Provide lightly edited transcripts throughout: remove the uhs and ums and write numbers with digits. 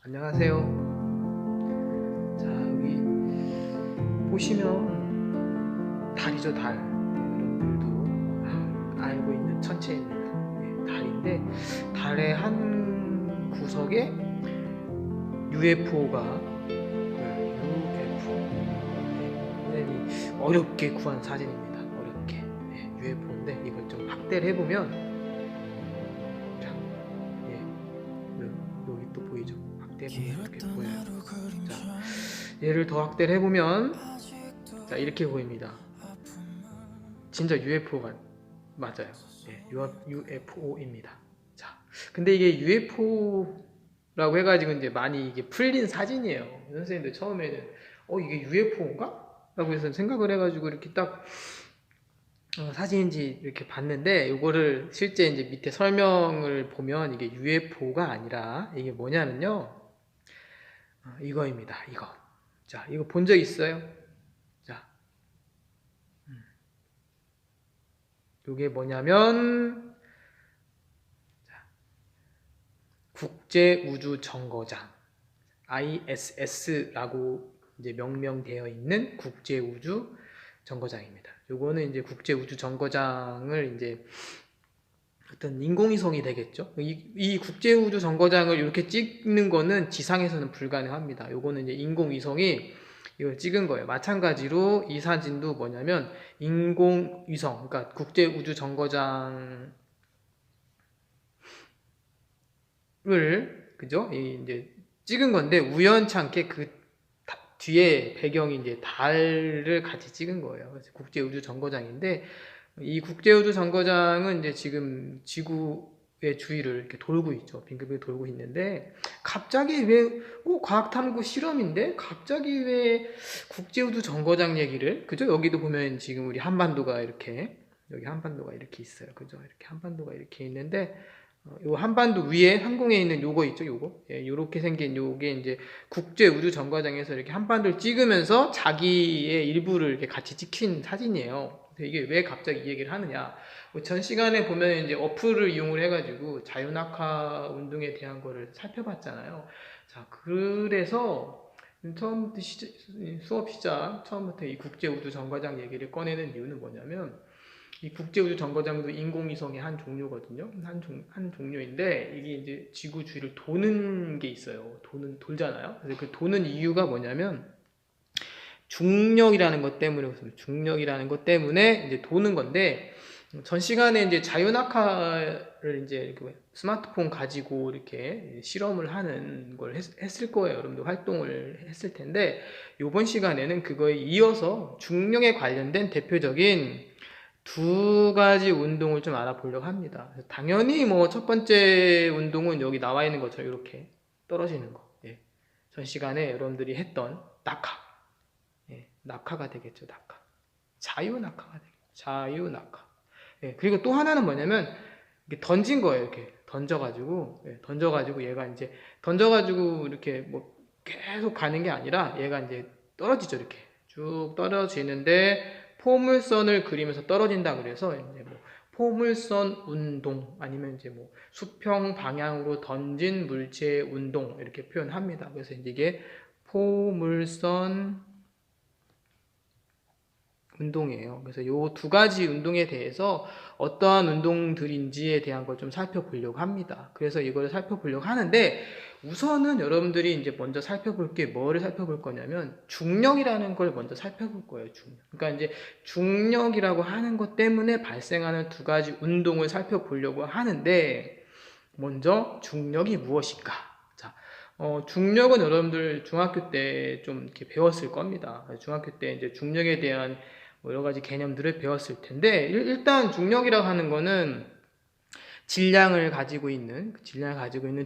안녕하세요. 자, 여기 보시면 달이죠, 달. 여러분들도 알고 있는 천체입니다. 달인데 달의 한 구석에 UFO가 굉장히 어렵게 구한 사진입니다. 어렵게 UFO인데 이걸 좀 확대를 해보면 여기 또 보이죠? 확대해보면 이렇게 보여요. 자, 얘를 더 확대를 해보면 자, 이렇게 보입니다. 진짜 UFO가 맞아요. UFO입니다. 자, 근데 이게 UFO라고 해가지고 이제 많이 이게 풀린 사진이에요. 선생님들 처음에는 이게 UFO인가? 라고 해서 생각을 해가지고 이렇게 딱 사진인지 이렇게 봤는데, 이거를 실제 이제 밑에 설명을 보면 이게 UFO가 아니라 이게 뭐냐면요, 이거입니다. 이거. 자, 이거 본 적 있어요? 자, 이게 뭐냐면 국제우주정거장 ISS라고 이제 명명되어 있는 국제우주정거장입니다. 요거는 이제 국제우주정거장을 이제 어떤 인공위성이 되겠죠. 이 국제우주정거장을 이렇게 찍는 거는 지상에서는 불가능합니다. 요거는 이제 인공위성이 이걸 찍은 거예요. 마찬가지로 이 사진도 뭐냐면 인공위성, 그러니까 국제우주정거장을 그죠? 이제 찍은 건데 우연찮게 그 뒤에 배경이 이제 달을 같이 찍은 거예요. 그래서 국제우주정거장인데, 이 국제우주정거장은 이제 지금 지구의 주위를 이렇게 돌고 있죠. 빙글빙글 돌고 있는데, 갑자기 왜, 과학탐구 실험인데? 갑자기 왜 국제우주정거장 얘기를, 그죠? 여기도 보면 지금 우리 한반도가 이렇게, 여기 한반도가 이렇게 있어요. 그죠? 이렇게 한반도가 이렇게 있는데, 요 한반도 위에 항공에 있는 요거 있죠, 요거. 요렇게 생긴 요게 이제 국제우주정거장에서 이렇게 한반도를 찍으면서 자기의 일부를 이렇게 같이 찍힌 사진이에요. 그래서 이게 왜 갑자기 이 얘기를 하느냐. 전 시간에 보면 이제 어플을 이용을 해가지고 자유낙하 운동에 대한 거를 살펴봤잖아요. 자, 그래서 처음부터 수업 시작, 처음부터 이 국제우주정거장 얘기를 꺼내는 이유는 뭐냐면, 이 국제우주정거장도 인공위성의 한 종류거든요. 한 종류인데, 이게 이제 지구 주위를 도는 게 있어요. 돌잖아요. 그래서 그 도는 이유가 뭐냐면, 중력이라는 것 때문에, 중력이라는 것 때문에 이제 도는 건데, 전 시간에 이제 자유낙하를 이제 스마트폰 가지고 이렇게 실험을 하는 걸 했을 거예요. 여러분들 활동을 했을 텐데, 이번 시간에는 그거에 이어서 중력에 관련된 대표적인 두 가지 운동을 좀 알아보려고 합니다. 당연히 뭐 첫 번째 운동은 여기 나와 있는 것처럼 이렇게 떨어지는 거. 전 시간에 여러분들이 했던 낙하. 낙하가 되겠죠, 낙하. 자유낙하가 되겠죠. 자유낙하. 그리고 또 하나는 뭐냐면, 이렇게 던진 거예요, 이렇게. 던져가지고 얘가 이제, 던져가지고 이렇게 뭐 계속 가는 게 아니라 얘가 이제 떨어지죠, 이렇게. 쭉 떨어지는데, 포물선을 그리면서 떨어진다 그래서 이제 뭐 포물선 운동, 아니면 이제 뭐 수평 방향으로 던진 물체 운동 이렇게 표현합니다. 그래서 이제 이게 포물선 운동이에요. 그래서 이 두 가지 운동에 대해서 어떠한 운동들인지에 대한 걸 좀 살펴보려고 합니다. 그래서 이걸 살펴보려고 하는데, 우선은 여러분들이 이제 먼저 살펴볼 게 뭐를 살펴볼 거냐면 중력이라는 걸 먼저 살펴볼 거예요. 중력. 그러니까 이제 중력이라고 하는 것 때문에 발생하는 두 가지 운동을 살펴보려고 하는데, 먼저 중력이 무엇인가? 자, 중력은 여러분들 중학교 때 좀 이렇게 배웠을 겁니다. 중학교 때 이제 중력에 대한 여러 가지 개념들을 배웠을 텐데, 일단 중력이라고 하는 거는 질량을 가지고 있는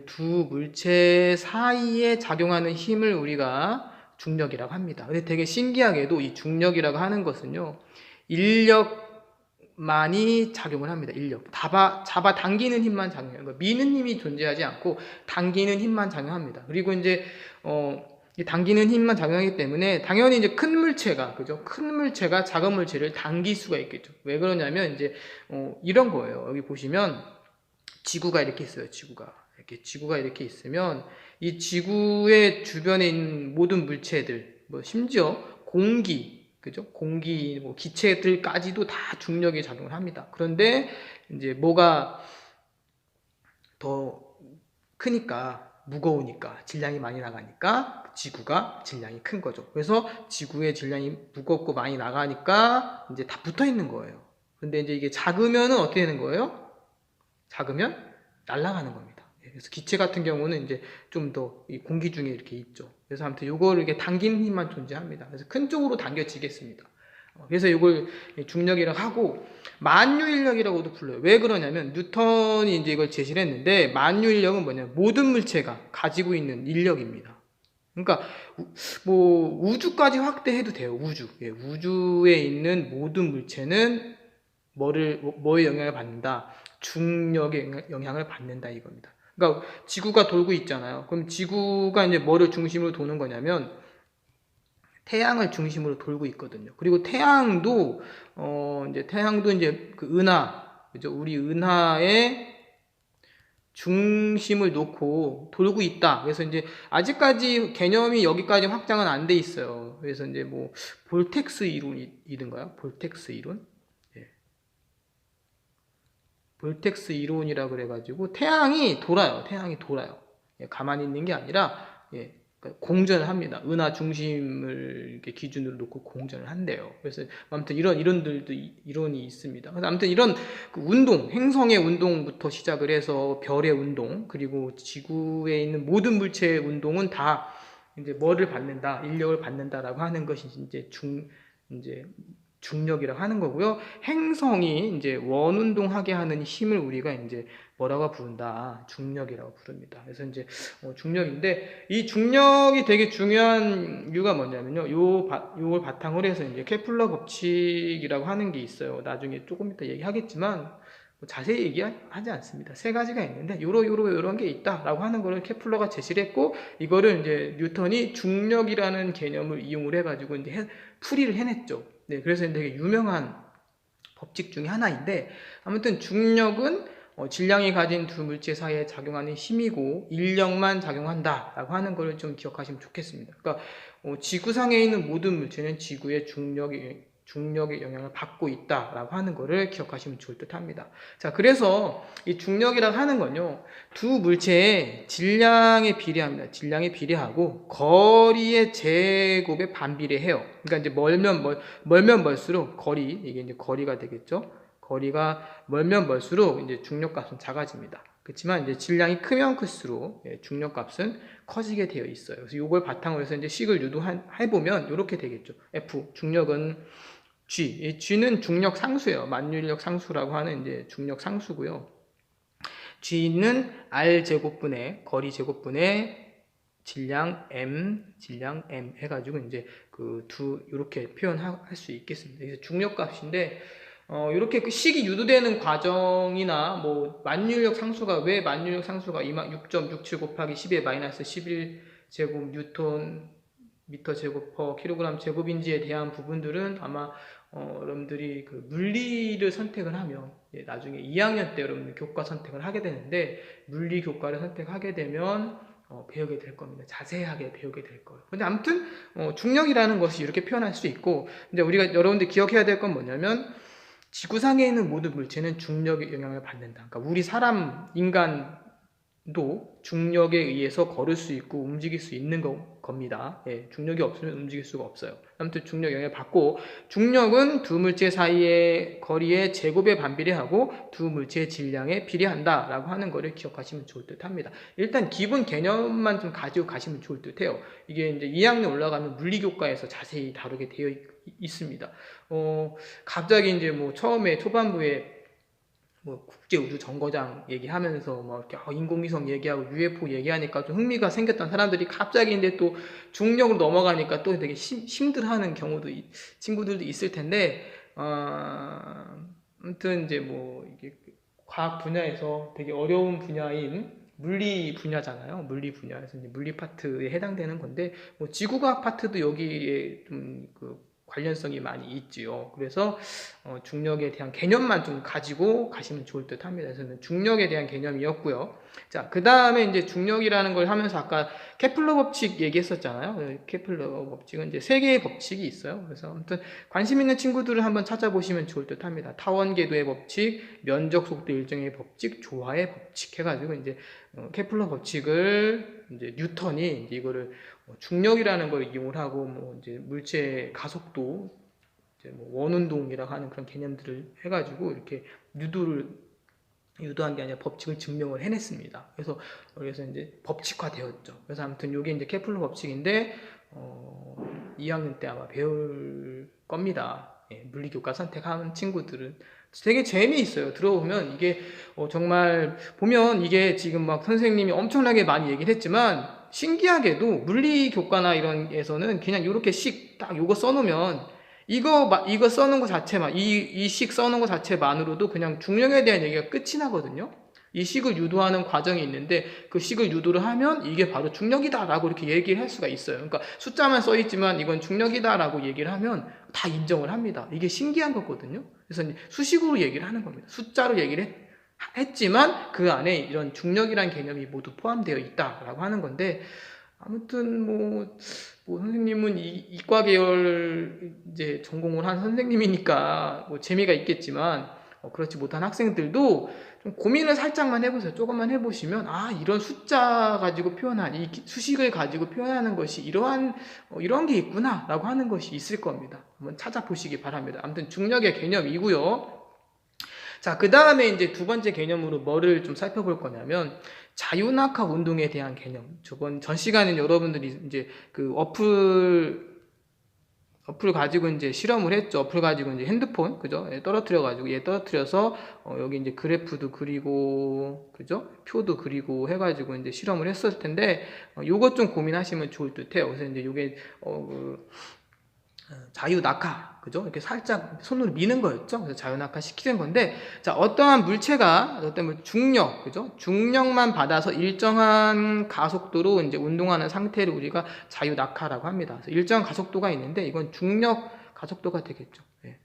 두 물체 사이에 작용하는 힘을 우리가 중력이라고 합니다. 근데 되게 신기하게도 이 중력이라고 하는 것은요, 인력만이 작용을 합니다. 인력. 잡아 당기는 힘만 작용해요. 그러니까 미는 힘이 존재하지 않고 당기는 힘만 작용합니다. 그리고 이제 이 당기는 힘만 작용하기 때문에 당연히 이제 큰 물체가, 그죠? 큰 물체가 작은 물체를 당길 수가 있겠죠. 왜 그러냐면 이제 이런 거예요. 여기 보시면 지구가 이렇게 있어요. 지구가. 이렇게 지구가 이렇게 있으면 이 지구의 주변에 있는 모든 물체들, 뭐 심지어 공기, 그죠? 공기, 뭐 기체들까지도 다 중력이 작용을 합니다. 그런데 이제 뭐가 더 크니까, 무거우니까, 질량이 많이 나가니까 지구가 질량이 큰 거죠. 그래서 지구의 질량이 무겁고 많이 나가니까 이제 다 붙어 있는 거예요. 근데 이제 이게 작으면은 어떻게 되는 거예요? 작으면 날아가는 겁니다. 그래서 기체 같은 경우는 이제 좀 더 이 공기 중에 이렇게 있죠. 그래서 아무튼 요거를 이렇게 당기는 힘만 존재합니다. 그래서 큰 쪽으로 당겨지겠습니다. 그래서 이걸 중력이라고 하고, 만유인력이라고도 불러요. 왜 그러냐면 뉴턴이 이제 이걸 제시를 했는데, 만유인력은 뭐냐면 모든 물체가 가지고 있는 인력입니다. 그러니까 뭐 우주까지 확대해도 돼요. 우주. 예, 우주에 있는 모든 물체는 뭐의 영향을 받는다? 중력의 영향을 받는다 이겁니다. 그러니까 지구가 돌고 있잖아요. 그럼 지구가 이제 뭐를 중심으로 도는 거냐면 태양을 중심으로 돌고 있거든요. 그리고 태양도 이제 그 은하, 그죠? 우리 은하의 중심을 놓고 돌고 있다. 그래서 이제 아직까지 개념이 여기까지 확장은 안 돼 있어요. 그래서 이제 뭐 볼텍스 이론이든가요? 볼텍스 이론? 예. 볼텍스 이론이라 그래가지고 태양이 돌아요. 태양이 돌아요. 예, 가만히 있는 게 아니라 예, 그러니까 공전을 합니다. 은하 중심을 이렇게 기준으로 놓고 공전을 한대요. 그래서 아무튼 이런 이론들도 이론이 있습니다. 그래서 아무튼 이런 그 운동, 행성의 운동부터 시작을 해서 별의 운동, 그리고 지구에 있는 모든 물체의 운동은 다 이제 뭐를 받는다, 인력을 받는다라고 하는 것이 이제 중력이라고 하는 거고요. 행성이 이제 원운동하게 하는 힘을 우리가 이제 뭐라고 부른다? 중력이라고 부릅니다. 그래서 이제 중력인데, 이 중력이 되게 중요한 이유가 뭐냐면요. 요걸 바탕으로 해서 이제 케플러 법칙이라고 하는 게 있어요. 나중에 조금 이따 얘기하겠지만 뭐 자세히 얘기하지 않습니다. 세 가지가 있는데 요런 게 있다라고 하는 거를 케플러가 제시를 했고, 이거를 이제 뉴턴이 중력이라는 개념을 이용을 해가지고 이제 풀이를 해냈죠. 네, 그래서 되게 유명한 법칙 중에 하나인데, 아무튼 중력은 질량이 가진 두 물체 사이에 작용하는 힘이고 인력만 작용한다라고 하는 걸 좀 기억하시면 좋겠습니다. 그러니까 지구상에 있는 모든 물체는 지구의 중력의 영향을 받고 있다라고 하는 것을 기억하시면 좋을 듯합니다. 자, 그래서 이 중력이라고 하는 건요, 두 물체의 질량에 비례합니다. 질량에 비례하고 거리의 제곱에 반비례해요. 그러니까 이제 멀면 멀수록 이게 이제 거리가 되겠죠. 거리가 멀면 멀수록 이제 중력값은 작아집니다. 그렇지만 이제 질량이 크면 클수록 중력값은 커지게 되어 있어요. 그래서 이걸 바탕으로 해서 이제 식을 유도해 보면 이렇게 되겠죠. F 중력은 G는 중력 상수예요. 만유인력 상수라고 하는 이제 중력 상수고요. G는 R 제곱분의 거리 제곱분의 질량 M 해가지고 이제 이렇게 표현할 수 있겠습니다. 그래서 중력값인데, 이렇게 그 식이 유도되는 과정이나 뭐 만유인력 상수가 왜 만유인력 상수가 6.67 곱하기 10의 마이너스 11 제곱 뉴턴 미터 제곱 퍼 킬로그램 제곱인지에 대한 부분들은 아마 여러분들이 그 물리를 선택을 하면 나중에 2학년 때 여러분들 교과 선택을 하게 되는데, 물리 교과를 선택하게 되면 배우게 될 겁니다. 자세하게 배우게 될 거예요. 근데 아무튼 중력이라는 것이 이렇게 표현할 수 있고, 근데 우리가 여러분들 기억해야 될 건 뭐냐면 지구상에 있는 모든 물체는 중력의 영향을 받는다. 그러니까 우리 인간도 중력에 의해서 걸을 수 있고 움직일 수 있는 겁니다. 예, 중력이 없으면 움직일 수가 없어요. 아무튼 중력 영향을 받고, 중력은 두 물체 사이의 거리의 제곱에 반비례하고 두 물체의 질량에 비례한다라고 하는 것을 기억하시면 좋을 듯합니다. 일단 기본 개념만 좀 가지고 가시면 좋을 듯해요. 이게 이제 2학년 올라가면 물리교과에서 자세히 다루게 되어 있습니다. 갑자기 이제 뭐 처음에 초반부에 뭐 국제우주정거장 얘기하면서 막 이렇게 인공위성 얘기하고 UFO 얘기하니까 좀 흥미가 생겼던 사람들이 갑자기 이제 또 중력으로 넘어가니까 또 되게 힘들어하는 친구들도 있을 텐데, 아무튼 이제 뭐 이게 과학 분야에서 되게 어려운 분야인 물리 분야잖아요. 물리 분야에서 이제 물리 파트에 해당되는 건데, 뭐 지구과학 파트도 여기에 좀 관련성이 많이 있지요. 그래서 중력에 대한 개념만 좀 가지고 가시면 좋을 듯 합니다. 그래서 중력에 대한 개념이었고요. 자, 그 다음에 이제 중력이라는 걸 하면서 아까 케플러 법칙 얘기했었잖아요. 케플러 법칙은 이제 세 개의 법칙이 있어요. 그래서 아무튼 관심 있는 친구들을 한번 찾아보시면 좋을 듯 합니다. 타원 궤도의 법칙, 면적 속도 일정의 법칙, 조화의 법칙 해가지고 이제 케플러 법칙을 이제 뉴턴이 이제 이거를 중력이라는 걸 이용을 하고 뭐 이제 물체의 가속도, 이제 뭐 원운동이라고 하는 그런 개념들을 해가지고 이렇게 유도한 게 아니라 법칙을 증명을 해냈습니다. 그래서 이제 법칙화되었죠. 그래서 아무튼 이게 이제 케플러 법칙인데 2학년 때 아마 배울 겁니다. 예, 물리교과 선택하는 친구들은 되게 재미있어요. 들어보면 이게 정말 보면 이게 지금 막 선생님이 엄청나게 많이 얘기를 했지만 신기하게도 물리교과나 이런 에서는 그냥 이렇게 식 딱 요거 써놓으면 이거 써놓은 거 자체만 이 식 써놓은 거 자체만으로도 그냥 중력에 대한 얘기가 끝이 나거든요. 이 식을 유도하는 과정이 있는데 그 식을 유도를 하면 이게 바로 중력이다 라고 이렇게 얘기를 할 수가 있어요. 그러니까 숫자만 써 있지만 이건 중력이다 라고 얘기를 하면 다 인정을 합니다. 이게 신기한 거거든요. 그래서 수식으로 얘기를 하는 겁니다. 숫자로 얘기를 했지만 그 안에 이런 중력이라는 개념이 모두 포함되어 있다라고 하는 건데, 아무튼 뭐 선생님은 이과 계열 이제 전공을 한 선생님이니까 뭐 재미가 있겠지만 그렇지 못한 학생들도 좀 고민을 살짝만 해보세요. 조금만 해보시면 이런 숫자 가지고 표현한 이 수식을 가지고 표현하는 것이 이런 게 있구나라고 하는 것이 있을 겁니다. 한번 찾아보시기 바랍니다. 아무튼 중력의 개념이고요. 자, 그 다음에 이제 두 번째 개념으로 뭐를 좀 살펴볼 거냐면 자유낙하 운동에 대한 개념. 전 시간에는 여러분들이 이제 그 어플 가지고 이제 실험을 했죠. 어플 가지고 이제 핸드폰, 그죠? 떨어뜨려가지고 떨어뜨려서 여기 이제 그래프도 그리고, 그죠? 표도 그리고 해가지고 이제 실험을 했을 텐데, 요것 좀 고민하시면 좋을 듯해요. 그래서 이제 요게 자유 낙하, 그죠? 이렇게 살짝 손으로 미는 거였죠. 그래서 자유 낙하 시키는 건데, 자, 어떠한 물체가 중력, 그죠? 중력만 받아서 일정한 가속도로 이제 운동하는 상태를 우리가 자유 낙하라고 합니다. 그래서 일정한 가속도가 있는데 이건 중력 가속도가 되겠죠. 네.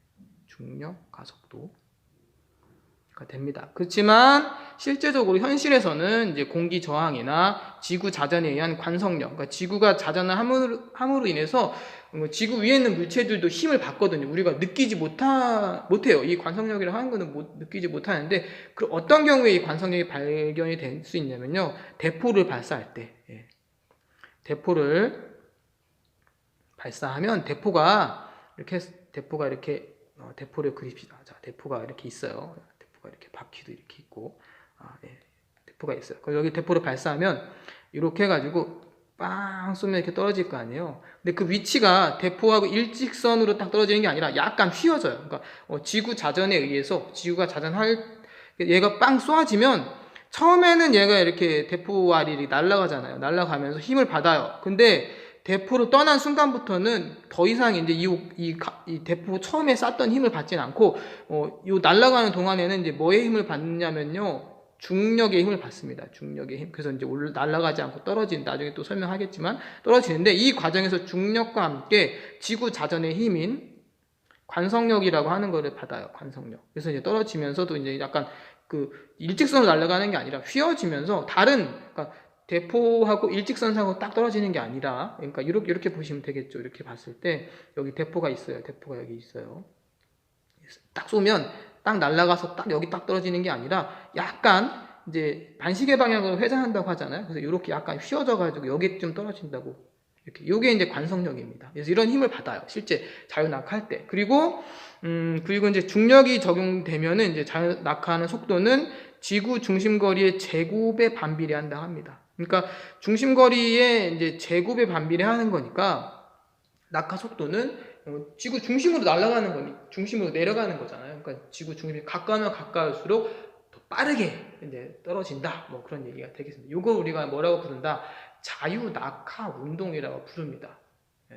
중력 가속도가 됩니다. 그렇지만 실제적으로 현실에서는 이제 공기 저항이나 지구 자전에 의한 관성력, 그러니까 지구가 자전을 함으로 인해서 지구 위에 있는 물체들도 힘을 받거든요. 우리가 느끼지 못해요. 이 관성력이라고 하는 거는 느끼지 못하는데, 그 어떤 경우에 이 관성력이 발견이 될 수 있냐면요. 대포를 발사할 때, 대포를 발사하면 대포를 그립시다. 자, 대포가 이렇게 있어요. 대포가 이렇게 바퀴도 이렇게 있고, 대포가 있어요. 여기 대포를 발사하면 이렇게 해가지고 빵 쏘면 이렇게 떨어질 거 아니에요. 근데 그 위치가 대포하고 일직선으로 딱 떨어지는 게 아니라 약간 휘어져요. 그러니까 지구 자전에 의해서 지구가 얘가 빵 쏘아지면 처음에는 얘가 이렇게 대포 알이 날아가잖아요. 날아가면서 힘을 받아요. 근데 대포를 떠난 순간부터는 더 이상 이제 이 대포 처음에 쐈던 힘을 받지는 않고 요 날아가는 동안에는 이제 뭐의 힘을 받느냐면요. 중력의 힘을 받습니다. 중력의 힘. 그래서 이제 날아가지 않고 나중에 또 설명하겠지만 떨어지는데, 이 과정에서 중력과 함께 지구 자전의 힘인 관성력이라고 하는 거를 받아요. 관성력. 그래서 이제 떨어지면서도 이제 약간 그 일직선으로 날아가는 게 아니라 휘어지면서 그러니까 대포하고 일직선상으로 딱 떨어지는 게 아니라, 그러니까 이렇게 보시면 되겠죠. 이렇게 봤을 때 여기 대포가 있어요. 대포가 여기 있어요. 딱 쏘면 딱 날아가서 딱 여기 딱 떨어지는 게 아니라 약간 이제 반시계 방향으로 회전한다고 하잖아요. 그래서 이렇게 약간 휘어져가지고 여기쯤 떨어진다고. 요게 이제 관성력입니다. 그래서 이런 힘을 받아요. 실제 자유낙하할 때. 그리고 이제 중력이 적용되면은 이제 자유낙하하는 속도는 지구 중심거리의 제곱에 반비례한다 합니다. 그러니까 중심거리에 이제 제곱에 반비례하는 거니까 낙하 속도는 지구 중심으로 날아가는 거니 중심으로 내려가는 거잖아요. 그러니까 지구 중심이 가까우면 가까울수록 더 빠르게 이제 떨어진다. 뭐 그런 얘기가 되겠습니다. 이걸 우리가 뭐라고 부른다? 자유낙하 운동이라고 부릅니다.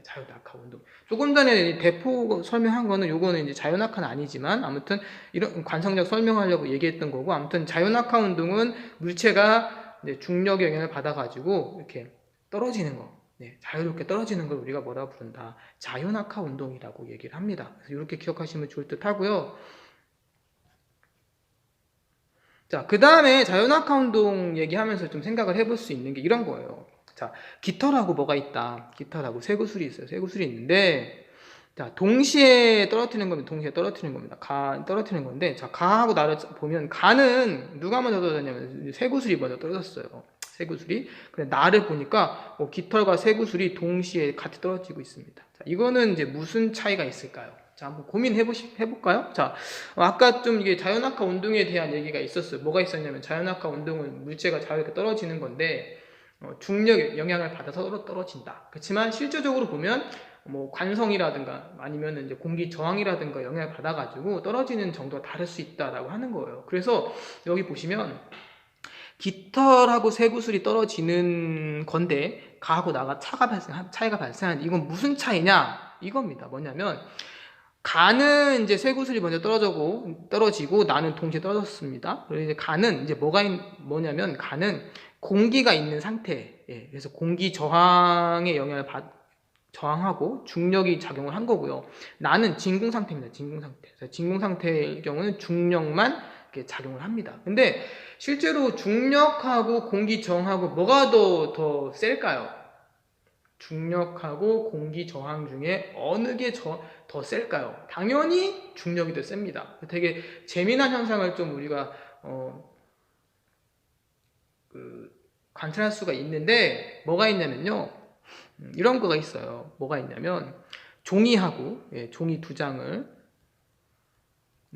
자유낙하 운동. 조금 전에 대포 설명한 거는 요거는 이제 자유낙하는 아니지만 아무튼 이런 관성력 설명하려고 얘기했던 거고, 아무튼 자유낙하 운동은 물체가 이제 중력의 영향을 받아가지고 이렇게 떨어지는 거. 자유롭게 떨어지는 걸 우리가 뭐라고 부른다? 자유낙하 운동이라고 얘기를 합니다. 그래서 이렇게 기억하시면 좋을 듯 하고요. 자, 그 다음에 자유낙하 운동 얘기하면서 좀 생각을 해볼 수 있는 게 이런 거예요. 자, 깃털하고 뭐가 있다? 깃털하고 쇠구슬이 있어요. 쇠구슬이 있는데, 자, 동시에 떨어뜨리는 겁니다. 동시에 떨어뜨리는 겁니다. 떨어뜨리는 건데, 자, 가하고 나를 보면, 가는 누가 먼저 떨어졌냐면, 쇠구슬이 먼저 떨어졌어요. 쇠구슬이. 근데 나를 보니까, 깃털과 쇠구슬이 동시에 같이 떨어지고 있습니다. 자, 이거는 이제 무슨 차이가 있을까요? 자, 한번 해볼까요? 자, 아까 좀 이게 자연낙하 운동에 대한 얘기가 있었어요. 뭐가 있었냐면, 자연낙하 운동은 물체가 자유롭게 떨어지는 건데, 중력의 영향을 받아서 떨어진다. 그렇지만 실질적으로 보면, 관성이라든가 아니면 이제 공기 저항이라든가 영향을 받아가지고 떨어지는 정도가 다를 수 있다라고 하는 거예요. 그래서 여기 보시면, 깃털하고 쇠구슬이 떨어지는 건데, 가하고 나가 차이가 발생하는, 이건 무슨 차이냐? 이겁니다. 뭐냐면, 가는 이제 쇠구슬이 먼저 떨어지고 나는 동시에 떨어졌습니다. 그래서 이제 가는 이제 뭐냐면 가는 공기가 있는 상태. 그래서 공기 저항의 영향을 저항하고 중력이 작용을 한 거고요. 나는 진공 상태입니다. 진공 상태. 진공 상태의 경우는 중력만 이렇게 작용을 합니다. 근데 실제로 중력하고 공기 저항하고 뭐가 더 셀까요? 중력하고 공기 저항 중에 어느 게 더 셀까요? 당연히 중력이 더 셉니다. 되게 재미난 현상을 좀 우리가 관찰할 수가 있는데 뭐가 있냐면요. 이런 거가 있어요. 뭐가 있냐면 종이하고 종이 2장을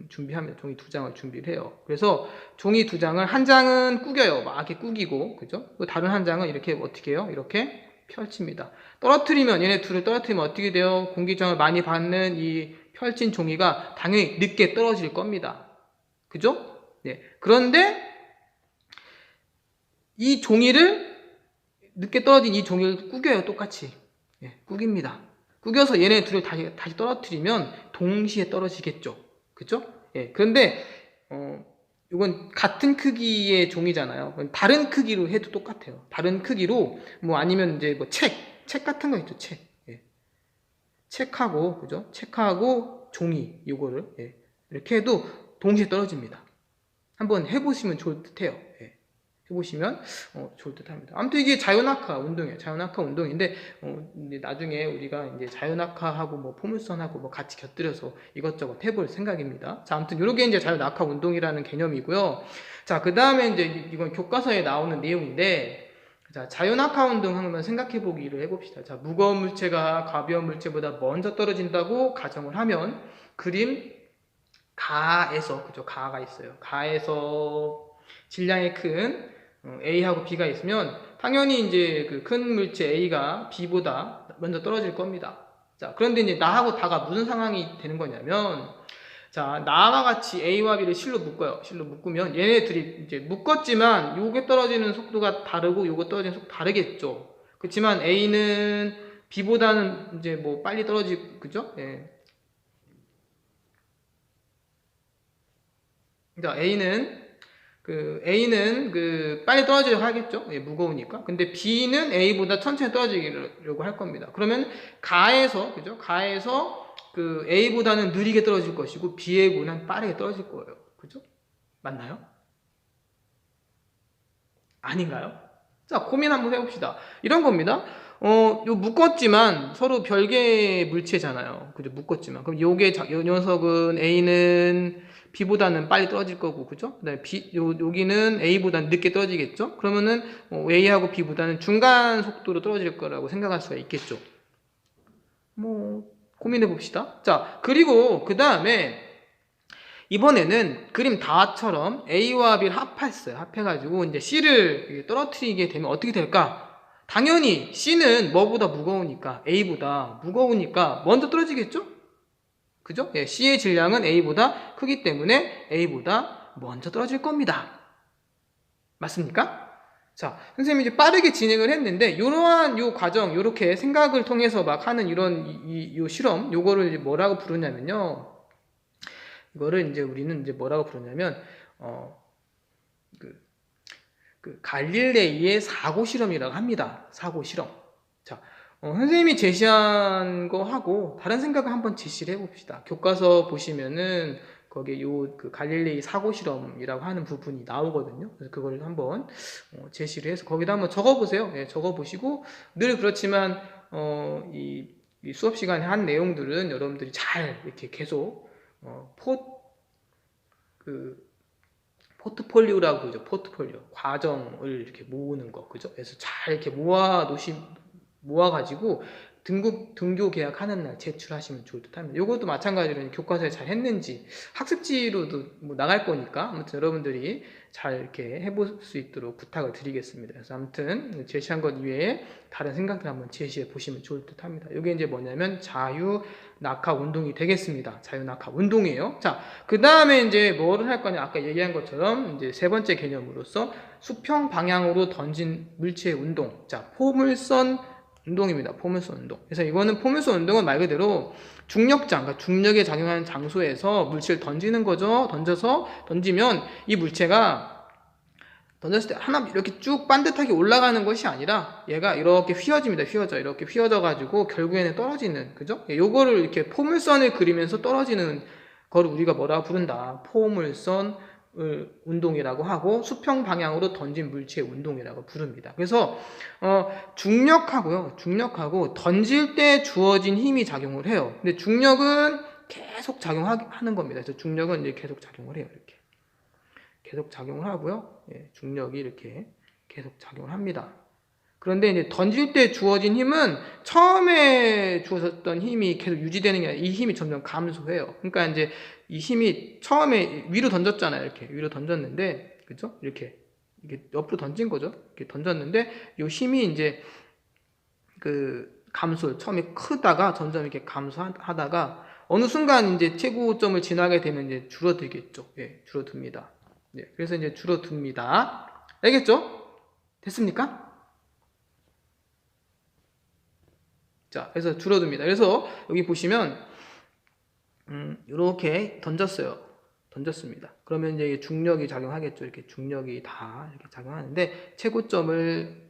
준비합니다. 종이 2장을 준비를 해요. 그래서 종이 2장을 한 장은 구겨요. 막 이렇게 구기고, 그죠? 다른 한 장은 이렇게 어떻게 해요? 이렇게 펼칩니다. 얘네 둘을 떨어뜨리면 어떻게 돼요? 공기저항을 많이 받는 이 펼친 종이가 당연히 늦게 떨어질 겁니다. 그죠? 그런데 늦게 떨어진 이 종이를 구겨요. 똑같이. 구깁니다. 구겨서 얘네 둘을 다시 떨어뜨리면 동시에 떨어지겠죠. 그죠? 그런데, 이건 같은 크기의 종이잖아요. 다른 크기로 해도 똑같아요. 다른 크기로, 아니면 이제 책 같은 거 있죠, 책. 책하고, 그죠? 책하고 종이, 요거를, 이렇게 해도 동시에 떨어집니다. 한번 해보시면 좋을 듯 해요. 해보시면 좋을 듯 합니다. 아무튼 이게 자유낙하 운동이에요. 자유낙하 운동인데, 이제 나중에 우리가 이제 자유낙하하고 포물선하고 같이 곁들여서 이것저것 해볼 생각입니다. 자, 아무튼 요게 이제 자유낙하 운동이라는 개념이고요. 자, 그 다음에 이제 이건 교과서에 나오는 내용인데, 자, 자유낙하 운동 한번 생각해 보기를 해봅시다. 자, 무거운 물체가 가벼운 물체보다 먼저 떨어진다고 가정을 하면, 그림 가에서, 그죠? 가가 있어요. 가에서 질량이 큰 A하고 B가 있으면 당연히 이제 그 큰 물체 A가 B보다 먼저 떨어질 겁니다. 자, 그런데 이제 나하고 다가 무슨 상황이 되는 거냐면, 자, 나와 같이 A와 B를 실로 묶어요. 실로 묶으면 얘네들이 이제 묶었지만 요게 떨어지는 속도가 다르고 요거 떨어지는 속도 다르겠죠. 그렇지만 A는 B보다는 이제 빨리 떨어지고, 그죠? 그러니까 A는 빨리 떨어지려고 하겠죠? 무거우니까. 근데 B는 A보다 천천히 떨어지려고 할 겁니다. 그러면 그죠? 가에서 A보다는 느리게 떨어질 것이고, B보다는 빠르게 떨어질 거예요. 그죠? 맞나요? 아닌가요? 자, 고민 한번 해봅시다. 이런 겁니다. 요 묶었지만 서로 별개의 물체잖아요. 그죠? 묶었지만. 그럼 요 녀석은 A는 B보다는 빨리 떨어질 거고, 그죠? 그다음에 여기는 A보다는 늦게 떨어지겠죠? 그러면은 A하고 B보다는 중간 속도로 떨어질 거라고 생각할 수가 있겠죠. 고민해 봅시다. 자, 그리고 그 다음에 이번에는 그림 다처럼 A와 B를 합했어요. 합해가지고 이제 C를 떨어뜨리게 되면 어떻게 될까? 당연히 C는 뭐보다 무거우니까, A보다 무거우니까 먼저 떨어지겠죠? 그죠? C의 질량은 A보다 크기 때문에 A보다 먼저 떨어질 겁니다. 맞습니까? 자, 선생님이 이제 빠르게 진행을 했는데, 이러한 요 과정, 요렇게 생각을 통해서 막 하는 요 실험, 요거를 이제 뭐라고 부르냐면요. 이거를 이제 우리는 이제 뭐라고 부르냐면, 갈릴레이의 사고 실험이라고 합니다. 사고 실험. 자, 선생님이 제시한 거 하고 다른 생각을 한번 제시를 해봅시다. 교과서 보시면은 거기에 그 갈릴레이 사고 실험이라고 하는 부분이 나오거든요. 그래서 그걸 한번 제시를 해서 거기다 한번 적어보세요. 예, 적어보시고 늘 그렇지만 이 수업 시간에 한 내용들은 여러분들이 잘 이렇게 계속 포트폴리오라고 그러죠. 포트폴리오 과정을 이렇게 모으는 거, 그죠? 그래서 잘 이렇게 모아가지고 등교 계약하는 날 제출하시면 좋을 듯합니다. 이것도 마찬가지로 교과서에 잘 했는지 학습지로도 뭐 나갈 거니까 아무튼 여러분들이 잘 이렇게 해볼 수 있도록 부탁을 드리겠습니다. 그래서 아무튼 제시한 것 이외에 다른 생각들 한번 제시해 보시면 좋을 듯합니다. 이게 이제 뭐냐면 자유 낙하 운동이 되겠습니다. 자유 낙하 운동이에요. 자, 그 다음에 이제 뭐를 할 거냐? 아까 얘기한 것처럼 이제 세 번째 개념으로서 수평 방향으로 던진 물체의 운동. 자, 포물선 운동입니다. 포물선 운동. 그래서 이거는 포물선 운동은 말 그대로 중력장, 그러니까 중력에 작용하는 장소에서 물체를 던지는 거죠. 던지면 이 물체가 던졌을 때 하나 이렇게 쭉 반듯하게 올라가는 것이 아니라 얘가 이렇게 휘어집니다. 이렇게 휘어져가지고 결국에는 떨어지는, 그죠? 요거를 이렇게 포물선을 그리면서 떨어지는 거를 우리가 뭐라고 부른다? 포물선 운동이라고 하고 수평 방향으로 던진 물체의 운동이라고 부릅니다. 그래서 중력하고 던질 때 주어진 힘이 작용을 해요. 근데 중력은 계속 작용하는 겁니다. 그래서 중력은 이제 계속 작용을 해요. 이렇게 계속 작용을 하고요. 예, 중력이 이렇게 계속 작용을 합니다. 그런데 이제 던질 때 주어진 힘은 처음에 주어졌던 힘이 계속 유지되는 게 아니라 이 힘이 점점 감소해요. 그러니까 이제 이 힘이 처음에 위로 던졌잖아요. 이렇게 위로 던졌는데, 그죠? 이렇게 옆으로 던진 거죠. 이렇게 던졌는데 이 힘이 이제 처음에 크다가 점점 이렇게 감소하다가 어느 순간 이제 최고점을 지나게 되면 이제 줄어들겠죠. 예, 줄어듭니다. 예, 그래서 이제 줄어듭니다. 알겠죠? 됐습니까? 자, 그래서 줄어듭니다. 그래서 여기 보시면 이렇게 던졌습니다. 그러면 이제 중력이 작용하겠죠. 이렇게 중력이 다 이렇게 작용하는데 최고점을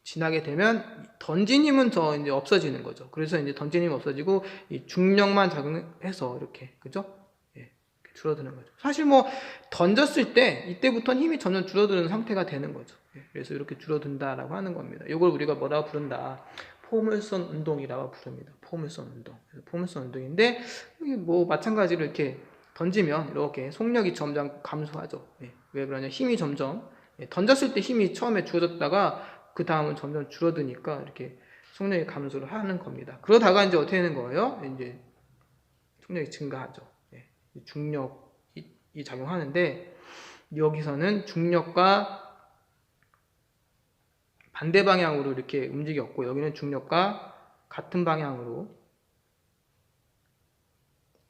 지나게 되면 던진 힘은 더 이제 없어지는 거죠. 그래서 이제 던진 힘이 없어지고 이 중력만 작용해서 이렇게, 그죠? 예, 줄어드는 거죠. 사실 뭐 던졌을 때 이때부터는 힘이 점점 줄어드는 상태가 되는 거죠. 예, 그래서 이렇게 줄어든다라고 하는 겁니다. 이걸 우리가 뭐라고 부른다? 포물선 운동이라고 부릅니다. 포물선 운동. 포물선 운동인데 여기 뭐 마찬가지로 이렇게 던지면 이렇게 속력이 점점 감소하죠. 예, 왜 그러냐? 힘이 점점 던졌을 때 힘이 처음에 주어졌다가 그 다음은 점점 줄어드니까 이렇게 속력이 감소를 하는 겁니다. 그러다가 이제 어떻게 되는 거예요? 이제 속력이 증가하죠. 예, 중력이 작용하는데 여기서는 중력과 반대 방향으로 이렇게 움직였고 여기는 중력과 같은 방향으로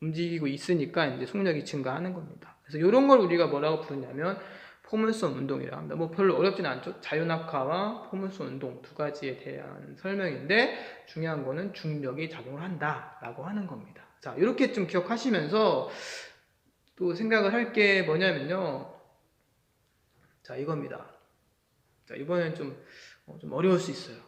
움직이고 있으니까 이제 속력이 증가하는 겁니다. 그래서 이런 걸 우리가 뭐라고 부르냐면 포물선 운동이라고 합니다. 뭐 별로 어렵진 않죠. 자유낙하와 포물선 운동 두 가지에 대한 설명인데 중요한 거는 중력이 작용을 한다라고 하는 겁니다. 자, 이렇게 좀 기억하시면서 또 생각을 할 게 뭐냐면요. 자, 이겁니다. 자, 이번엔 좀 어려울 수 있어요.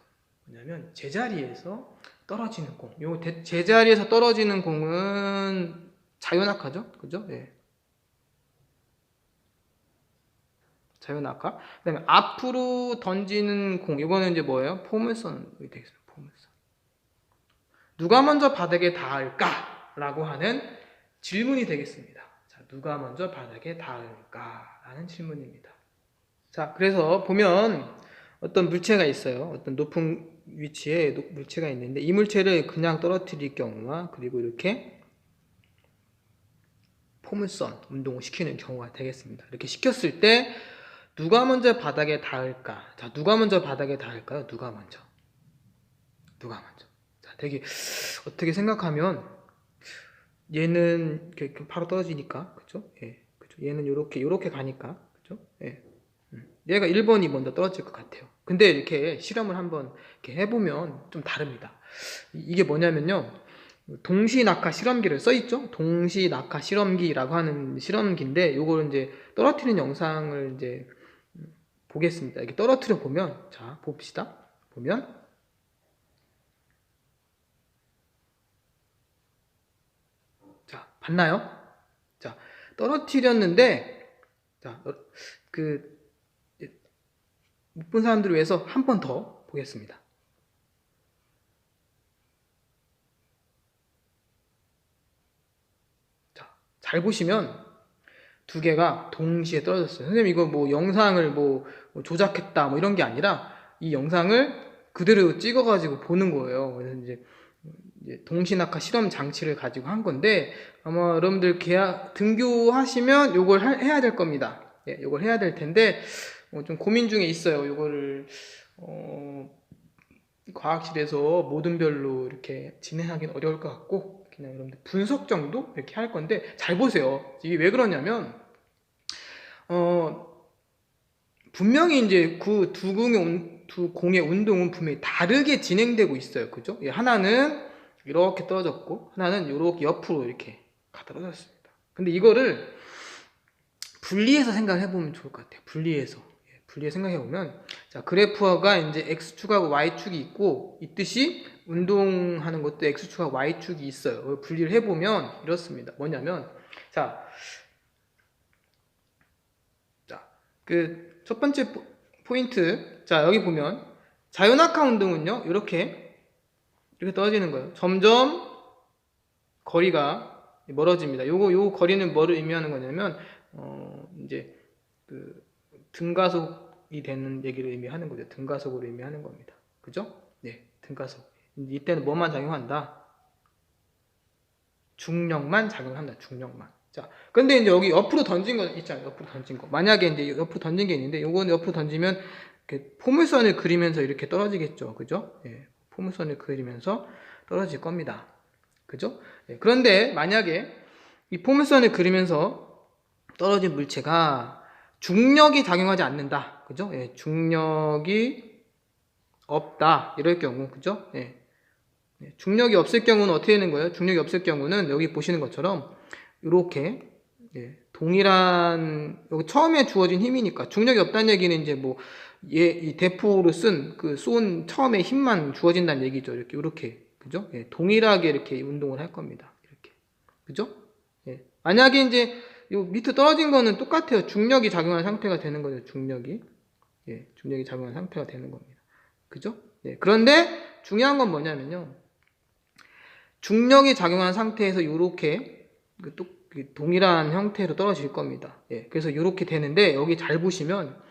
뭐냐면 제자리에서 떨어지는 공. 요 제자리에서 떨어지는 공은 자유낙하죠, 그죠? 예. 자유낙하. 그다음에 앞으로 던지는 공. 이거는 이제 뭐예요? 포물선이 되겠습니다. 포물선. 누가 먼저 바닥에 닿을까라고 하는 질문이 되겠습니다. 자, 누가 먼저 바닥에 닿을까라는 질문입니다. 자, 그래서 보면 어떤 물체가 있어요. 어떤 높은 위치에 물체가 있는데 이 물체를 그냥 떨어뜨릴 경우와 그리고 이렇게 포물선 운동을 시키는 경우가 되겠습니다. 이렇게 시켰을 때 누가 먼저 바닥에 닿을까? 자, 누가 먼저 바닥에 닿을까요? 누가 먼저? 자, 되게 어떻게 생각하면 얘는 이렇게 바로 떨어지니까, 그죠? 예, 그죠? 얘는 요렇게 가니까, 그죠? 예. 얘가 1번이 먼저 떨어질 것 같아요. 근데 이렇게 실험을 한번 이렇게 해보면 좀 다릅니다. 이게 뭐냐면요. 동시낙하 실험기를 써있죠? 동시낙하 실험기라고 하는 실험기인데, 요걸 이제 떨어뜨리는 영상을 이제 보겠습니다. 이렇게 떨어뜨려 보면, 자, 봅시다. 보면, 봤나요? 자, 떨어뜨렸는데, 자, 그, 못 본 사람들을 위해서 한 번 더 보겠습니다. 자, 잘 보시면 두 개가 동시에 떨어졌어요. 선생님, 이거 뭐 영상을 뭐 조작했다, 뭐 이런 게 아니라 이 영상을 그대로 찍어가지고 보는 거예요. 그래서 이제 동시낙하 실험 장치를 가지고 한 건데, 아마 여러분들 등교하시면 요걸 해야 될 겁니다. 예, 요걸 해야 될 텐데, 좀 고민 중에 있어요. 요거를, 과학실에서 모든별로 이렇게 진행하기는 어려울 것 같고, 그냥 여러분들 분석 정도 이렇게 할 건데, 잘 보세요. 이게 왜 그러냐면, 분명히 이제 그 두 공의 운동은 분명히 다르게 진행되고 있어요. 그죠? 예, 하나는 이렇게 떨어졌고, 하나는 이렇게 옆으로 이렇게 가 떨어졌습니다. 근데 이거를 분리해서 생각해보면 좋을 것 같아요. 분리해서 생각해보면, 자, 그래프가 이제 X축하고 Y축이 있듯이 운동하는 것도 X축하고 Y축이 있어요. 분리를 해보면 이렇습니다. 뭐냐면, 그 첫 번째 포인트, 자, 여기 보면 자유낙하 운동은요, 이렇게 떨어지는 거예요. 점점 거리가 멀어집니다. 요 거리는 뭐를 의미하는 거냐면, 이제 그 등가속이 되는 얘기를 의미하는 거죠. 등가속을 의미하는 겁니다. 그죠? 네, 등가속. 이때는 뭐만 작용한다? 중력만 작용한다. 중력만. 자, 근데 이제 여기 옆으로 던진 거 있잖아요. 옆으로 던진 거. 만약에 이제 옆으로 던진 게 있는데, 요거는 옆으로 던지면 이렇게 포물선을 그리면서 이렇게 떨어지겠죠. 그죠? 예, 포물선을 그리면서 떨어질 겁니다. 그죠? 예, 그런데 만약에 이 포물선을 그리면서 떨어진 물체가 중력이 작용하지 않는다. 그죠? 예, 중력이 없다. 이럴 경우, 그죠? 예. 중력이 없을 경우는 어떻게 되는 거예요? 중력이 없을 경우는 여기 보시는 것처럼 이렇게 동일한 여기 처음에 주어진 힘이니까 중력이 없다는 얘기는 이제 뭐 이 대포로 쏜 처음에 힘만 주어진다는 얘기죠. 이렇게 그죠? 예, 동일하게 이렇게 운동을 할 겁니다. 이렇게 그죠? 예. 만약에 이제 요 밑에 떨어진 거는 똑같아요. 중력이 작용한 상태가 되는 거죠. 중력이 작용한 상태가 되는 겁니다. 그죠? 예. 그런데 중요한 건 뭐냐면요. 중력이 작용한 상태에서 이렇게 동일한 형태로 떨어질 겁니다. 예, 그래서 이렇게 되는데 여기 잘 보시면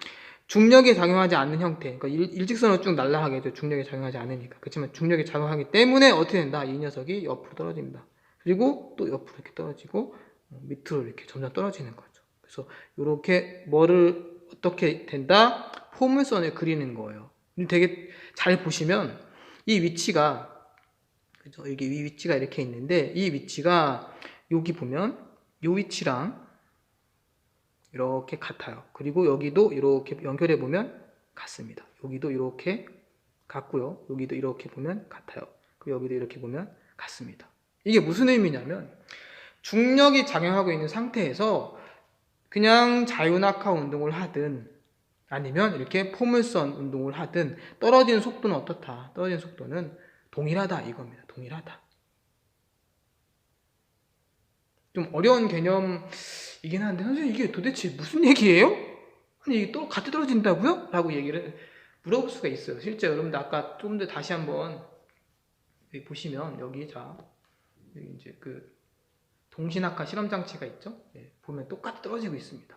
중력이 작용하지 않는 형태, 그러니까 일직선으로 쭉 날아가겠죠. 중력이 작용하지 않으니까. 그렇지만 중력이 작용하기 때문에 어떻게 된다? 이 녀석이 옆으로 떨어집니다. 그리고 또 옆으로 이렇게 떨어지고 밑으로 이렇게 점점 떨어지는 거죠. 그래서 이렇게 뭐를 어떻게 된다? 포물선을 그리는 거예요. 되게 잘 보시면 이 위치가 그죠? 이게 이 위치가 이렇게 있는데 이 위치가 여기 보면 이 위치랑 이렇게 같아요. 그리고 여기도 이렇게 연결해 보면 같습니다. 여기도 이렇게 같고요. 여기도 이렇게 보면 같아요. 그리고 여기도 이렇게 보면 같습니다. 이게 무슨 의미냐면 중력이 작용하고 있는 상태에서 그냥 자유낙하 운동을 하든 아니면 이렇게 포물선 운동을 하든 떨어지는 속도는 어떻다? 떨어지는 속도는 동일하다 이겁니다. 동일하다. 좀 어려운 개념이긴 한데 선생님 이게 도대체 무슨 얘기예요? 아니 이게 또 같이 떨어진다고요? 라고 얘기를 물어볼 수가 있어요. 실제 여러분들 아까 좀 더 다시 한번 여기 보시면 여기 여기 이제 그 동시낙하 실험 장치가 있죠? 예, 보면 똑같이 떨어지고 있습니다.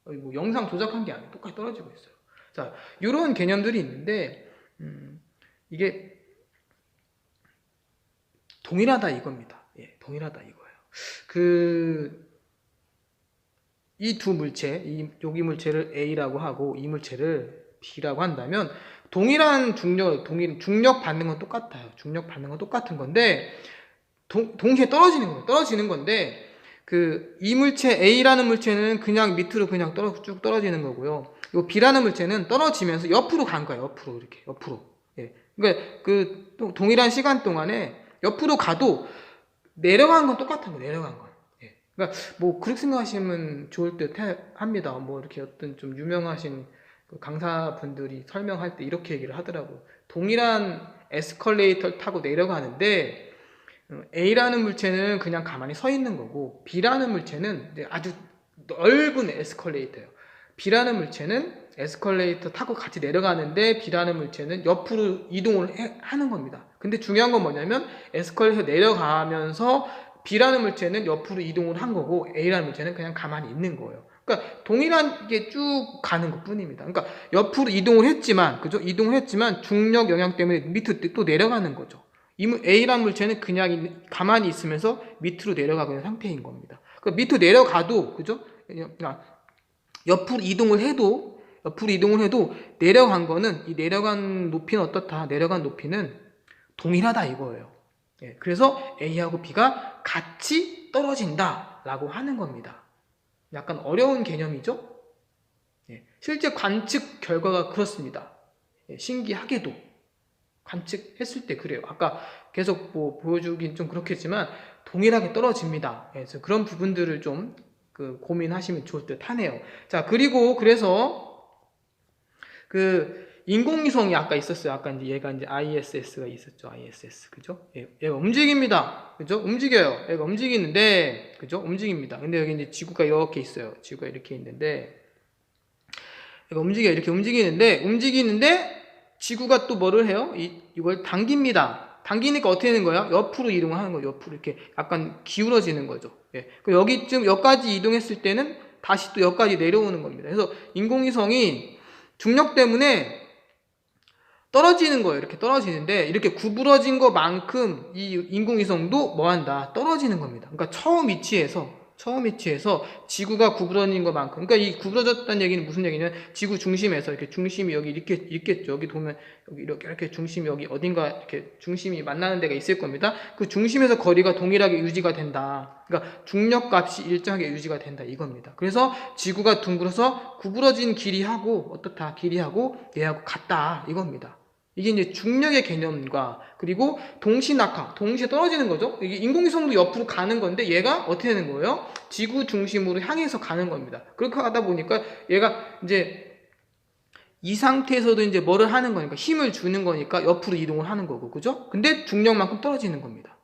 뭐 영상 조작한 게 아니에요. 똑같이 떨어지고 있어요. 자, 이런 개념들이 있는데 이게 동일하다 이겁니다. 예, 동일하다 이거예요. 이 두 물체, 여기 물체를 A라고 하고 이 물체를 B라고 한다면 동일한 중력 받는 건 똑같아요. 중력 받는 건 똑같은 건데 동시에 떨어지는 건데 이 물체 A라는 물체는 그냥 밑으로 그냥 쭉 떨어지는 거고요. 이 B라는 물체는 떨어지면서 옆으로 간 거예요. 옆으로 이렇게 옆으로. 예. 그러니까 동일한 시간 동안에 옆으로 가도 내려간 건 똑같은 거예요. 내려간 건. 예. 그러니까 뭐 그렇게 생각하시면 좋을 듯 합니다. 뭐 이렇게 어떤 좀 유명하신 강사분들이 설명할 때 이렇게 얘기를 하더라고요. 동일한 에스컬레이터를 타고 내려가는데 A라는 물체는 그냥 가만히 서 있는 거고 B라는 물체는 이제 아주 넓은 에스컬레이터예요. B라는 물체는 에스컬레이터 타고 같이 내려가는데 B라는 물체는 옆으로 이동을 하는 겁니다. 근데 중요한 건 뭐냐면 에스컬레이터 내려가면서 B라는 물체는 옆으로 이동을 한 거고 A라는 물체는 그냥 가만히 있는 거예요. 그러니까 동일한 게 쭉 가는 것 뿐입니다. 그러니까 옆으로 이동을 했지만, 그죠? 이동을 했지만 중력 영향 때문에 밑으로 또 내려가는 거죠. A라는 물체는 그냥 가만히 있으면서 밑으로 내려가고 있는 상태인 겁니다. 그러니까 밑으로 내려가도, 그죠? 옆으로 이동을 해도 내려간 거는, 이 내려간 높이는 어떻다? 내려간 높이는 동일하다 이거예요. 예, 그래서 A하고 B가 같이 떨어진다 라고 하는 겁니다. 약간 어려운 개념이죠? 예, 실제 관측 결과가 그렇습니다. 예, 신기하게도 관측했을 때 그래요. 아까 계속 뭐 보여주긴 좀 그렇겠지만 동일하게 떨어집니다. 예, 그래서 그런 부분들을 좀 고민하시면 좋을 듯 하네요. 자, 그리고 그래서 인공위성이 아까 있었어요. 아까 이제 얘가 이제 ISS가 있었죠. ISS. 그죠? 얘가 움직입니다. 그죠? 움직여요. 얘가 움직이는데, 그죠? 움직입니다. 근데 여기 이제 지구가 이렇게 있어요. 지구가 이렇게 있는데, 얘가 이렇게 움직이는데, 지구가 또 뭐를 해요? 이걸 당깁니다. 당기니까 어떻게 되는 거야? 옆으로 이동을 하는 거예요. 옆으로 이렇게 약간 기울어지는 거죠. 예. 여기까지 이동했을 때는 다시 또 여기까지 내려오는 겁니다. 그래서 인공위성이 중력 때문에 떨어지는 거예요. 이렇게 떨어지는데 이렇게 구부러진 것만큼 이 인공위성도 뭐 한다? 떨어지는 겁니다. 그러니까 처음 위치에서 지구가 구부러진 것만큼, 그러니까 이 구부러졌다는 얘기는 무슨 얘기냐면 지구 중심에서 이렇게 중심이 여기 이렇게 있겠죠. 여기 보면 여기 이렇게 중심이 여기 어딘가 이렇게 중심이 만나는 데가 있을 겁니다. 그 중심에서 거리가 동일하게 유지가 된다. 그러니까 중력 값이 일정하게 유지가 된다 이겁니다. 그래서 지구가 둥글어서 구부러진 길이하고 어떻다? 길이하고 얘하고 같다 이겁니다. 이게 이제 중력의 개념과 그리고 동시낙하, 동시에 떨어지는 거죠. 이게 인공위성도 옆으로 가는 건데 얘가 어떻게 되는 거예요? 지구 중심으로 향해서 가는 겁니다. 그렇게 하다 보니까 얘가 이제 이 상태에서도 이제 뭐를 하는 거니까 힘을 주는 거니까 옆으로 이동을 하는 거고, 그죠? 근데 중력만큼 떨어지는 겁니다.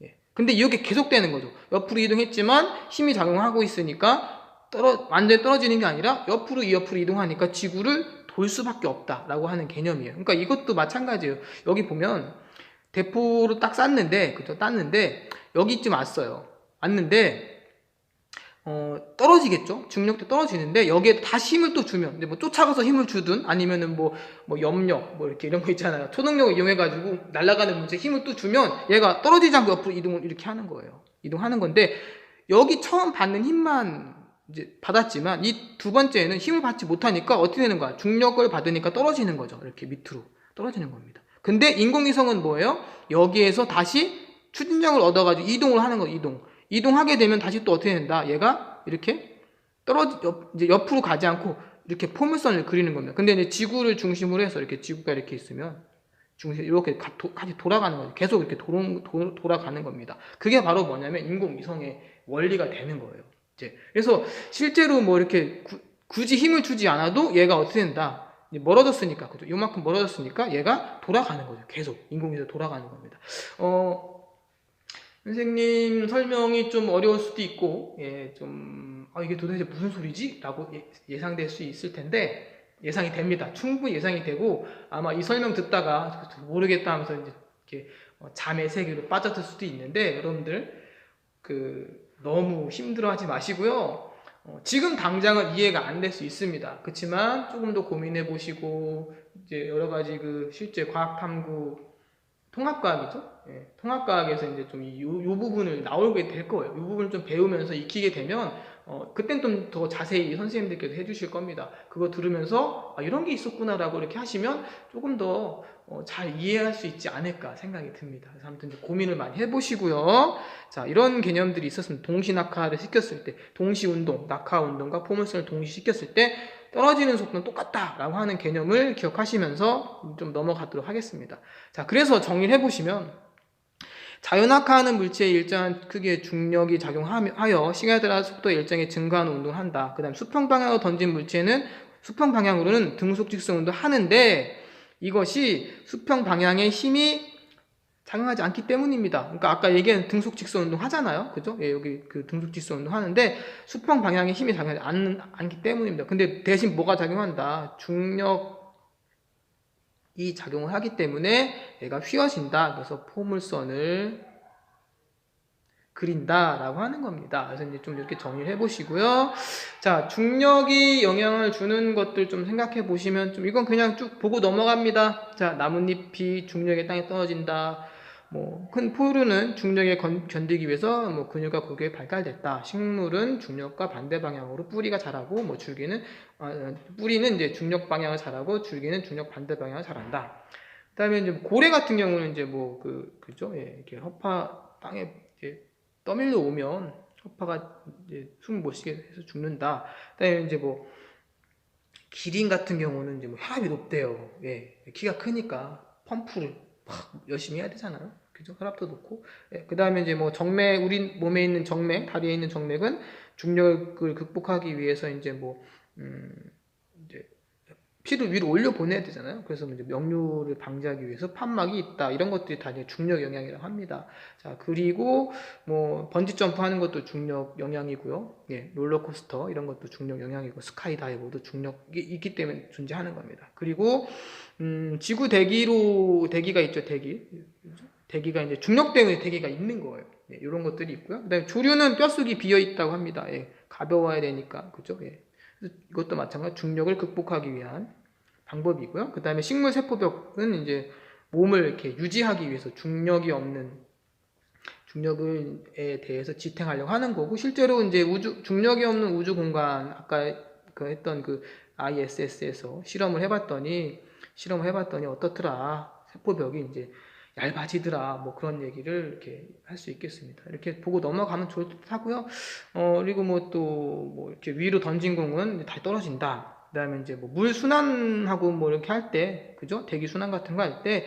예. 근데 이렇게 계속되는 거죠. 옆으로 이동했지만 힘이 작용하고 있으니까 완전히 떨어지는 게 아니라 옆으로 이동하니까 지구를 돌 수밖에 없다라고 하는 개념이에요. 그러니까 이것도 마찬가지예요. 여기 보면 대포로 딱 쐈는데, 그죠? 땄는데 여기쯤 왔는데 떨어지겠죠? 중력도 떨어지는데 여기에 다시 힘을 또 주면, 근데 뭐 쫓아가서 힘을 주든 아니면은 뭐 염력 이렇게 이런 거 있잖아요. 초능력을 이용해가지고 날아가는 문제 힘을 또 주면 얘가 떨어지지 않고 옆으로 이동을 이렇게 하는 거예요. 이동하는 건데 여기 처음 받는 힘만 이제 받았지만 이 두 번째는 힘을 받지 못하니까 어떻게 되는 거야? 중력을 받으니까 떨어지는 거죠. 이렇게 밑으로 떨어지는 겁니다. 근데 인공위성은 뭐예요? 여기에서 다시 추진력을 얻어가지고 이동을 하는 거예요. 이동하게 되면 다시 또 어떻게 된다? 얘가 이렇게 이제 옆으로 가지 않고 이렇게 포물선을 그리는 겁니다. 근데 이제 지구를 중심으로 해서 이렇게 지구가 이렇게 있으면 이렇게 같이 돌아가는 거죠. 계속 이렇게 돌아가는 겁니다. 그게 바로 뭐냐면 인공위성의 원리가 되는 거예요. 그래서 실제로 뭐 이렇게 굳이 힘을 주지 않아도 얘가 어떻게 된다? 멀어졌으니까, 그죠? 요만큼 멀어졌으니까 얘가 돌아가는 거죠. 계속 인공위성 돌아가는 겁니다. 선생님 설명이 좀 어려울 수도 있고, 이게 도대체 무슨 소리지? 라고 예상될 수 있을 텐데, 예상이 됩니다. 충분히 예상이 되고, 아마 이 설명 듣다가 모르겠다 하면서 이렇게 잠의 세계로 빠져들 수도 있는데, 여러분들, 너무 힘들어하지 마시고요. 지금 당장은 이해가 안 될 수 있습니다. 그렇지만 조금 더 고민해 보시고, 이제 여러 가지 실제 과학 탐구, 통합과학이죠. 예, 통합과학에서 이제 좀 요 부분을 나오게 될 거예요. 이 부분을 좀 배우면서 익히게 되면 그땐 좀 더 자세히 선생님들께서 해주실 겁니다. 그거 들으면서 이런 게 있었구나라고 이렇게 하시면 조금 더 잘 이해할 수 있지 않을까 생각이 듭니다. 그래서 아무튼 고민을 많이 해보시고요. 자, 이런 개념들이 있었으면 동시낙하를 시켰을 때, 동시운동, 낙하운동과 포물선을 동시시켰을 때 떨어지는 속도는 똑같다라고 하는 개념을 기억하시면서 좀 넘어가도록 하겠습니다. 자, 그래서 정리를 해보시면 자연낙하하는 물체에 일정한 크기의 중력이 작용하여 시간에 따라 속도의 일정에 증가하는 운동을 한다. 그 다음 수평 방향으로 던진 물체는 수평 방향으로는 등속 직선 운동을 하는데 이것이 수평 방향의 힘이 작용하지 않기 때문입니다. 그러니까 아까 얘기한 등속 직선 운동 하잖아요. 그죠? 예, 여기 그 등속 직선 운동 하는데 수평 방향에 힘이 작용하지 않기 때문입니다. 근데 대신 뭐가 작용한다? 중력이 작용을 하기 때문에 얘가 휘어진다. 그래서 포물선을 그린다라고 하는 겁니다. 그래서 이제 좀 이렇게 정리를 해보시고요. 자, 중력이 영향을 주는 것들 좀 생각해 보시면 좀 이건 그냥 쭉 보고 넘어갑니다. 자, 나뭇잎이 중력에 땅에 떨어진다. 뭐 큰 포유류는 중력에 견디기 위해서 뭐 근육과 골격이 발달됐다. 식물은 중력과 반대 방향으로 뿌리가 자라고 뭐 줄기는 뿌리는 이제 중력 방향을 자라고 줄기는 중력 반대 방향을 자란다. 그다음에 이제 고래 같은 경우는 이제 뭐 그죠? 예, 이렇게 허파 땅에 이제 떠밀려 오면 허파가 이제 숨 못 쉬게 해서 죽는다. 그다음에 이제 뭐 기린 같은 경우는 이제 뭐 혈압이 높대요. 예, 키가 크니까 펌프를 막 열심히 해야 되잖아요. 그죠? 혈압도 높고. 예, 그다음에 이제 뭐 정맥, 우리 몸에 있는 정맥, 다리에 있는 정맥은 중력을 극복하기 위해서 이제 뭐 이제 피를 위로 올려 보내야 되잖아요. 그래서 이제 역류를 방지하기 위해서 판막이 있다. 이런 것들이 다 이제 중력 영향이라고 합니다. 자, 그리고 뭐 번지 점프 하는 것도 중력 영향이고요. 예, 롤러코스터 이런 것도 중력 영향이고 스카이 다이버도 중력이 있기 때문에 존재하는 겁니다. 그리고 지구 대기가 있죠. 대기가 이제 중력 때문에 대기가 있는 거예요. 예, 이런 것들이 있고요. 그다음에 조류는 뼛속이 비어 있다고 합니다. 예, 가벼워야 되니까 그죠? 예. 이것도 마찬가지로 중력을 극복하기 위한 방법이고요. 그 다음에 식물 세포벽은 이제 몸을 이렇게 유지하기 위해서 중력이 없는 중력에 대해서 지탱하려고 하는 거고, 실제로 이제 중력이 없는 우주 공간, 아까 했던 그 ISS에서 실험을 해봤더니 어떻더라. 세포벽이 이제 얇아지더라. 뭐 그런 얘기를 이렇게 할 수 있겠습니다. 이렇게 보고 넘어가면 좋을 듯 하고요. 그리고 뭐 또 뭐 이렇게 위로 던진 공은 다 떨어진다. 그다음에 이제 뭐 물 순환하고 뭐 이렇게 할 때, 그죠? 대기 순환 같은 거 할 때,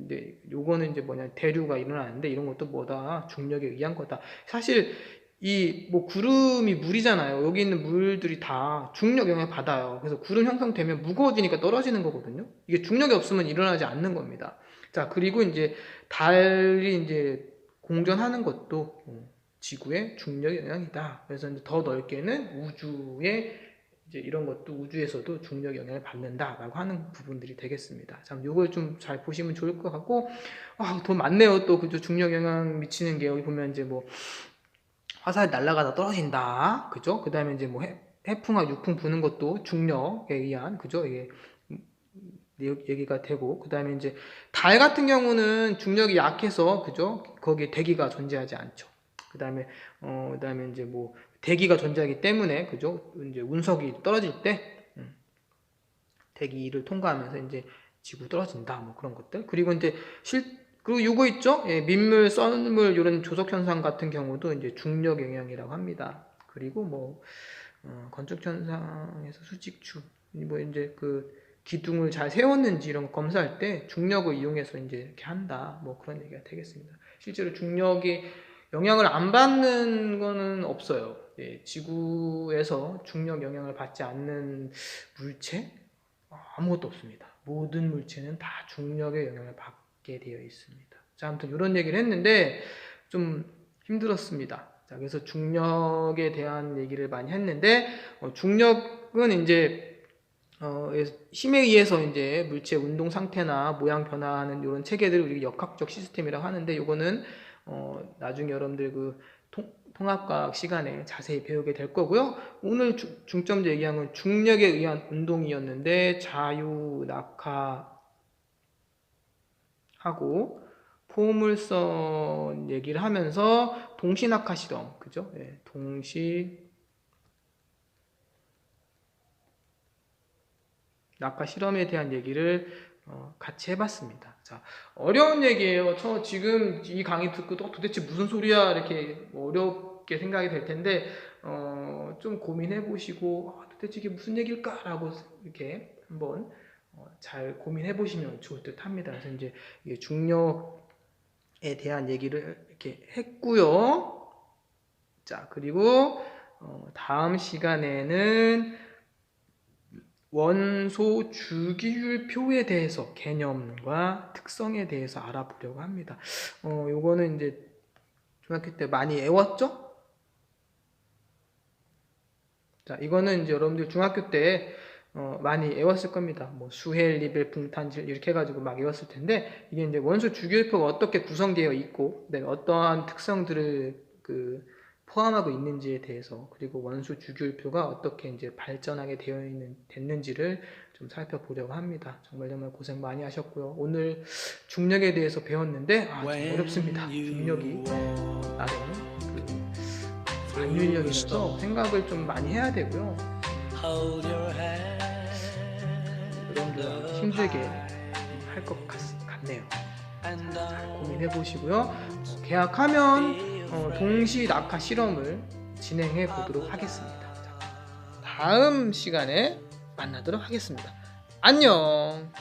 이제 요거는 이제 뭐냐, 대류가 일어나는데 이런 것도 뭐다? 중력에 의한 거다. 사실 이 뭐 구름이 물이잖아요. 여기 있는 물들이 다 중력 영향을 받아요. 그래서 구름 형성되면 무거워지니까 떨어지는 거거든요. 이게 중력이 없으면 일어나지 않는 겁니다. 자, 그리고 이제 달이 이제 공전하는 것도 지구의 중력 영향이다. 그래서 이제 더 넓게는 우주의 이제 이런 것도 우주에서도 중력 영향을 받는다라고 하는 부분들이 되겠습니다. 참, 요걸 좀 잘 보시면 좋을 것 같고, 더 많네요. 또 그죠? 중력 영향 미치는 게 여기 보면 이제 뭐 화살이 날아가다 떨어진다, 그죠? 그 다음에 이제 뭐 해풍과 육풍 부는 것도 중력에 의한, 그죠? 이게 얘기가 되고, 그 다음에 이제 달 같은 경우는 중력이 약해서, 그죠? 거기에 대기가 존재하지 않죠. 그다음에 이제 뭐 대기가 존재하기 때문에, 그죠? 이제 운석이 떨어질 때 대기를 통과하면서 이제 지구 떨어진다, 뭐 그런 것들. 그리고 이제 그리고 요거 있죠? 예, 민물, 썰물 이런 조석 현상 같은 경우도 이제 중력 영향이라고 합니다. 그리고 뭐 건축 현상에서 수직축, 뭐 이제 그 기둥을 잘 세웠는지 이런 거 검사할 때 중력을 이용해서 이제 이렇게 한다. 뭐 그런 얘기가 되겠습니다. 실제로 중력이 영향을 안 받는 거는 없어요. 예, 지구에서 중력 영향을 받지 않는 물체? 아무것도 없습니다. 모든 물체는 다 중력의 영향을 받게 되어 있습니다. 자, 아무튼 이런 얘기를 했는데 좀 힘들었습니다. 자, 그래서 중력에 대한 얘기를 많이 했는데, 중력은 이제 힘에 의해서 이제 물체 운동 상태나 모양 변화하는 이런 체계들을 우리 역학적 시스템이라고 하는데, 이거는 나중에 여러분들 그 통합과학 시간에 자세히 배우게 될 거고요. 오늘 중점 얘기한 건 중력에 의한 운동이었는데, 자유 낙하하고 포물선 얘기를 하면서 동시 낙하 실험, 그죠? 네, 동시 낙하 실험에 대한 얘기를 같이 해봤습니다. 자, 어려운 얘기예요. 저 지금 이 강의 듣고 도대체 무슨 소리야 이렇게 어렵게 생각이 될 텐데 좀 고민해 보시고 도대체 이게 무슨 얘기일까라고 이렇게 한번 잘 고민해 보시면 좋을 듯 합니다. 그래서 이제 중력에 대한 얘기를 이렇게 했고요. 자, 그리고 다음 시간에는 원소 주기율표에 대해서 개념과 특성에 대해서 알아보려고 합니다. 요거는 이제 중학교 때 많이 외웠죠? 자, 이거는 이제 여러분들 중학교 때 많이 외웠을 겁니다. 뭐 수헬, 리벨, 붕탄질 이렇게 해가지고 막 외웠을 텐데 이게 이제 원소 주기율표가 어떻게 구성되어 있고, 네, 어떠한 특성들을 포함하고 있는지에 대해서, 그리고 원소 주기율표가 어떻게 이제 발전하게 됐는지를 좀 살펴보려고 합니다. 정말 고생 많이 하셨고요. 오늘 중력에 대해서 배웠는데 좀 어렵습니다. 중력이 나름 반윤력이라서 생각을 좀 많이 해야 되고요. 여러분들 힘들게 할 것 같네요. 잘 고민해 보시고요. 계약하면 동시 낙하 실험을 진행해 보도록 하겠습니다. 자, 다음 시간에 만나도록 하겠습니다. 안녕.